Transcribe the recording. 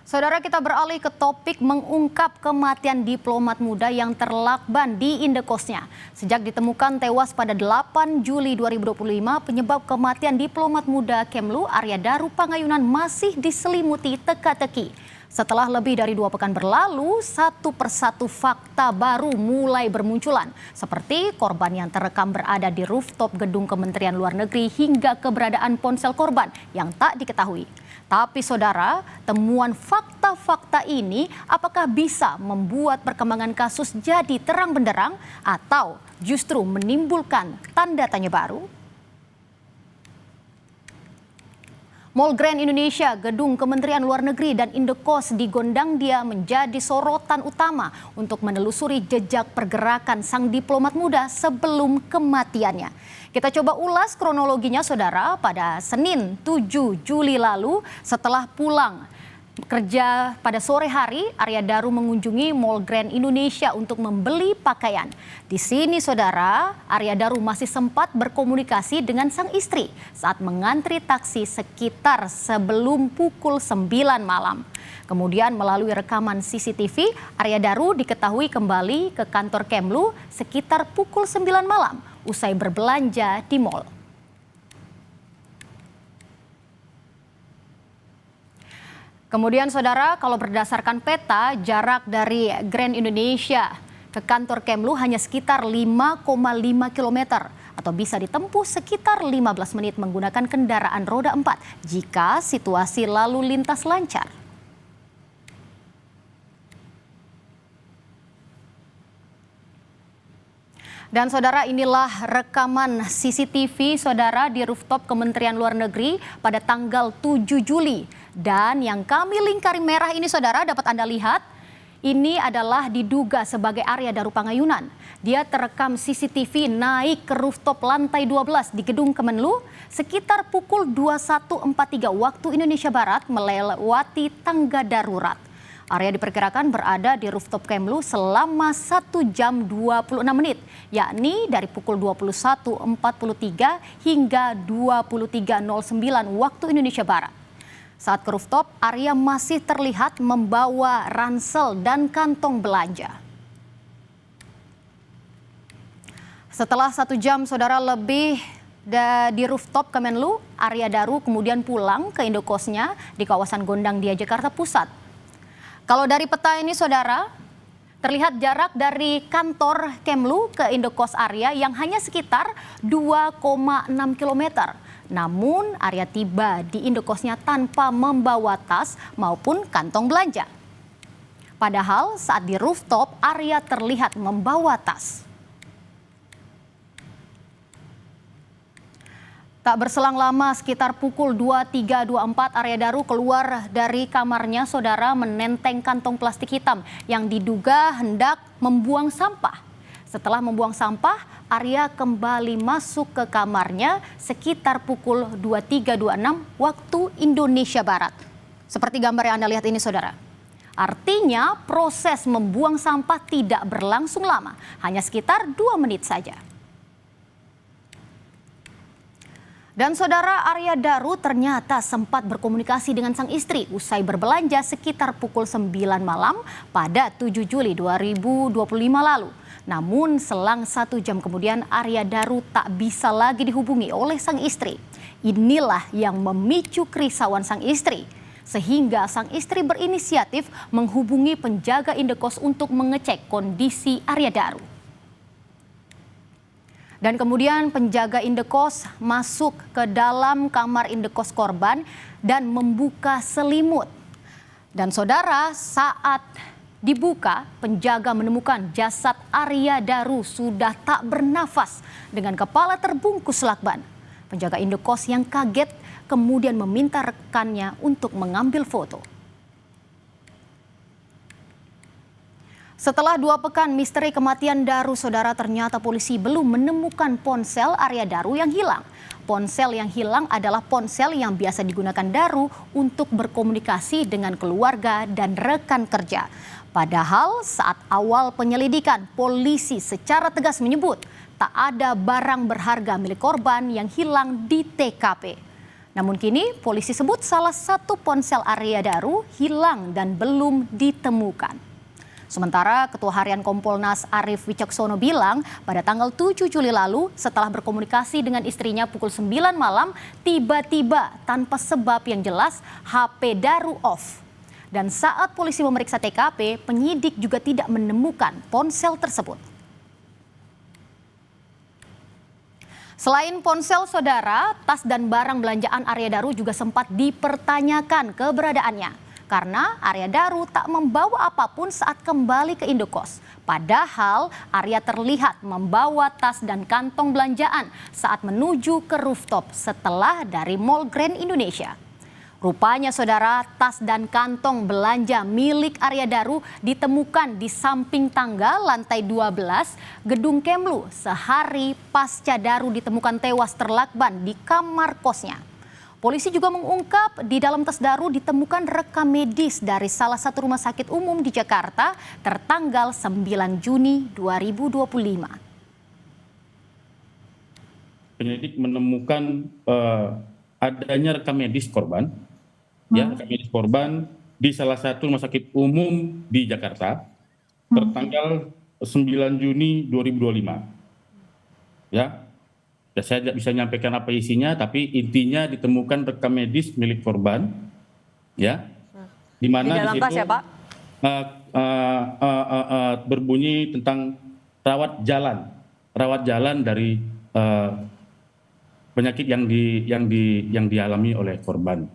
Saudara, kita beralih ke topik mengungkap kematian diplomat muda yang terlakban di indekosnya. Sejak ditemukan tewas pada 8 Juli 2025, penyebab kematian diplomat muda Kemlu Arya Daru Pangayunan masih diselimuti teka-teki. Setelah lebih dari 2 pekan berlalu, satu persatu fakta baru mulai bermunculan. Seperti korban yang terekam berada di rooftop gedung Kementerian Luar Negeri hingga keberadaan ponsel korban yang tak diketahui. Tapi saudara, temuan fakta-fakta ini apakah bisa membuat perkembangan kasus jadi terang benderang atau justru menimbulkan tanda tanya baru? Mall Grand Indonesia, gedung Kementerian Luar Negeri dan Indekos di Gondangdia menjadi sorotan utama untuk menelusuri jejak pergerakan sang diplomat muda sebelum kematiannya. Kita coba ulas kronologinya saudara. Pada Senin 7 Juli lalu, setelah pulang kerja pada sore hari, Arya Daru mengunjungi Mall Grand Indonesia untuk membeli pakaian. Di sini saudara, Arya Daru masih sempat berkomunikasi dengan sang istri saat mengantri taksi sekitar sebelum pukul 9 malam. Kemudian melalui rekaman CCTV, Arya Daru diketahui kembali ke kantor Kemlu sekitar pukul 9 malam usai berbelanja di mall. Kemudian saudara, kalau berdasarkan peta, jarak dari Grand Indonesia ke kantor Kemlu hanya sekitar 5,5 km atau bisa ditempuh sekitar 15 menit menggunakan kendaraan roda 4 jika situasi lalu lintas lancar. Dan saudara, inilah rekaman CCTV saudara di rooftop Kementerian Luar Negeri pada tanggal 7 Juli. Dan yang kami lingkari merah ini saudara dapat Anda lihat, ini adalah diduga sebagai Arya Daru Pangayunan. Dia terekam CCTV naik ke rooftop lantai 12 di gedung Kemenlu sekitar pukul 21.43 waktu Indonesia Barat melewati tangga darurat. Arya diperkirakan berada di rooftop Kemlu selama 1 jam 26 menit, yakni dari pukul 21.43 hingga 23.09 waktu Indonesia Barat. Saat ke rooftop, Arya masih terlihat membawa ransel dan kantong belanja. Setelah 1 jam saudara lebih di rooftop Kemenlu, Arya Daru kemudian pulang ke indekosnya di kawasan Gondangdia, Jakarta Pusat. Kalau dari peta ini saudara, terlihat jarak dari kantor Kemlu ke indekos Arya yang hanya sekitar 2,6 km. Namun Arya tiba di indekosnya tanpa membawa tas maupun kantong belanja. Padahal saat di rooftop Arya terlihat membawa tas. Tak berselang lama, sekitar pukul 23.24 Arya Daru keluar dari kamarnya saudara menenteng kantong plastik hitam yang diduga hendak membuang sampah. Setelah membuang sampah, Arya kembali masuk ke kamarnya sekitar pukul 23.26 waktu Indonesia Barat. Seperti gambar yang Anda lihat ini saudara. Artinya proses membuang sampah tidak berlangsung lama, hanya sekitar 2 menit saja. Dan saudara, Arya Daru ternyata sempat berkomunikasi dengan sang istri usai berbelanja sekitar pukul 9 malam pada 7 Juli 2025 lalu. Namun selang 1 jam kemudian Arya Daru tak bisa lagi dihubungi oleh sang istri. Inilah yang memicu kerisauan sang istri. Sehingga sang istri berinisiatif menghubungi penjaga indekos untuk mengecek kondisi Arya Daru. Dan kemudian penjaga indekos masuk ke dalam kamar indekos korban dan membuka selimut. Dan saudara, saat dibuka, penjaga menemukan jasad Arya Daru sudah tak bernafas dengan kepala terbungkus lakban. Penjaga indekos yang kaget kemudian meminta rekannya untuk mengambil foto. Setelah 2 pekan misteri kematian Daru, saudara, ternyata polisi belum menemukan ponsel Arya Daru yang hilang. Ponsel yang hilang adalah ponsel yang biasa digunakan Daru untuk berkomunikasi dengan keluarga dan rekan kerja. Padahal saat awal penyelidikan, polisi secara tegas menyebut tak ada barang berharga milik korban yang hilang di TKP. Namun kini polisi sebut salah satu ponsel Arya Daru hilang dan belum ditemukan. Sementara Ketua Harian Kompolnas Arief Wicaksono bilang pada tanggal 7 Juli lalu setelah berkomunikasi dengan istrinya pukul 9 malam, tiba-tiba tanpa sebab yang jelas HP Daru off. Dan saat polisi memeriksa TKP, penyidik juga tidak menemukan ponsel tersebut. Selain ponsel saudara, tas dan barang belanjaan Arya Daru juga sempat dipertanyakan keberadaannya. Karena Arya Daru tak membawa apapun saat kembali ke Indokos. Padahal Arya terlihat membawa tas dan kantong belanjaan saat menuju ke rooftop setelah dari Mall Grand Indonesia. Rupanya saudara, tas dan kantong belanja milik Arya Daru ditemukan di samping tangga lantai 12 Gedung Kemlu sehari pasca Daru ditemukan tewas terlakban di kamar kosnya. Polisi juga mengungkap di dalam tas Daru ditemukan rekam medis dari salah satu rumah sakit umum di Jakarta tertanggal 9 Juni 2025. Penyidik menemukan adanya rekam medis korban. Rekam medis korban di salah satu rumah sakit umum di Jakarta tertanggal 9 Juni 2025. Saya tidak bisa menyampaikan apa isinya, tapi intinya ditemukan rekam medis milik korban, di mana di situ ya, Pak? Berbunyi tentang rawat jalan dari penyakit yang dialami oleh korban.